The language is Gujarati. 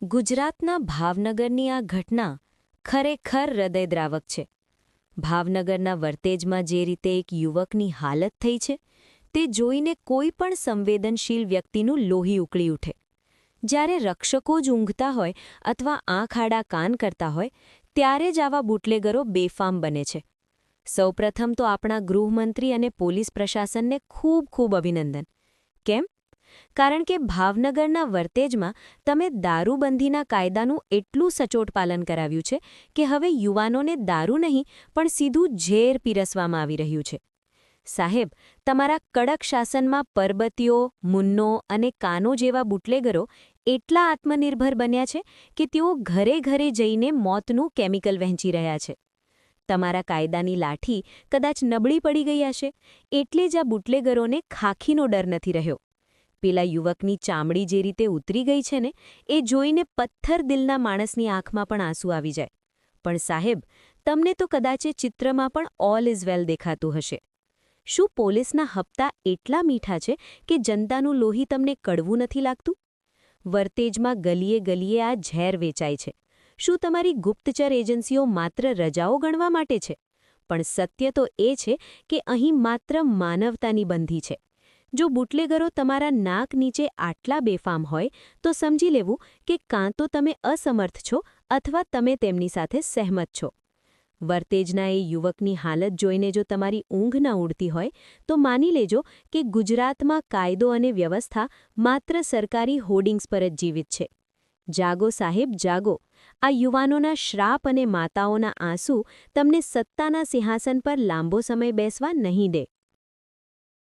ગુજરાતના ભાવનગરની આ ઘટના ખરેખર હૃદયદ્રાવક છે. ભાવનગરના વર્તેજમાં જે રીતે એક યુવકની હાલત થઈ છે, તે જોઈને કોઈ પણ સંવેદનશીલ વ્યક્તિનું લોહી ઉકળી ઉઠે. જ્યારે રક્ષકો જ ઊંઘતા હોય અથવા આંખ આડા કાન કરતા હોય, ત્યારે જ આવા બુટલેગરો બેફામ બને છે. સૌપ્રથમ તો આપણા ગૃહમંત્રી અને પોલીસ પ્રશાસનને ખૂબ ખૂબ અભિનંદન. કેમ? કારણ કે ભાવનગરના વર્તેજમાં તમે દારૂબંધીના કાયદાનું એટલું સચોટ પાલન કરાવ્યું છે કે હવે યુવાનોને દારૂ નહીં પણ સીધું ઝેર પીરસવામાં આવી રહ્યું છે. સાહેબ, તમારા કડક શાસનમાં પરબતીઓ, મુન્નો અને કાનો જેવા બુટલેગરો એટલા આત્મનિર્ભર બન્યા છે કે તેઓ ઘરે ઘરે જઈને મોતનું કેમિકલ વહેંચી રહ્યા છે. તમારા કાયદાની લાઠી કદાચ નબળી પડી ગઈ હશે, એટલે જ આ બુટલેગરોને ખાખીનો ડર નથી રહ્યો. પેલા યુવકની ચામડી જે રીતે ઉતરી ગઈ છે ને, એ જોઈને પથ્થર દિલના માણસની આંખમાં પણ આંસુ આવી જાય. પણ સાહેબ, તમને તો કદાચ એ ચિત્રમાં પણ ઓલ ઇઝ વેલ દેખાતું હશે. શું પોલીસના હપ્તા એટલા મીઠા છે કે જનતાનું લોહી તમને કડવું નથી લાગતું? વર્તેજમાં ગલીએ ગલીએ આ ઝેર વેચાય છે. શું તમારી ગુપ્તચર એજન્સીઓ માત્ર રજાઓ ગણવા માટે છે? પણ સત્ય તો એ છે કે અહીં માત્ર માનવતાની બંધી છે. જો બુટલેગરો તમારા નાક નીચે આટલા બેફામ હોય, તો સમજી લેવું કે કાં તો તમે અસમર્થ છો અથવા તમે તેમની સાથે સહેમત છો. વર્તેજના એ યુવકની હાલત જોઈને જો તમારી ઊંઘ ન ઉડતી હોય, તો માની લેજો કે ગુજરાતમાં કાયદો અને વ્યવસ્થા માત્ર સરકારી હોર્ડિંગ્સ પર જ જીવિત છે. જાગો સાહેબ, જાગો. આ યુવાનોના શ્રાપ અને માતાઓના આંસુ તમને સત્તાના સિંહાસન પર લાંબો સમય બેસવા નહીં દે.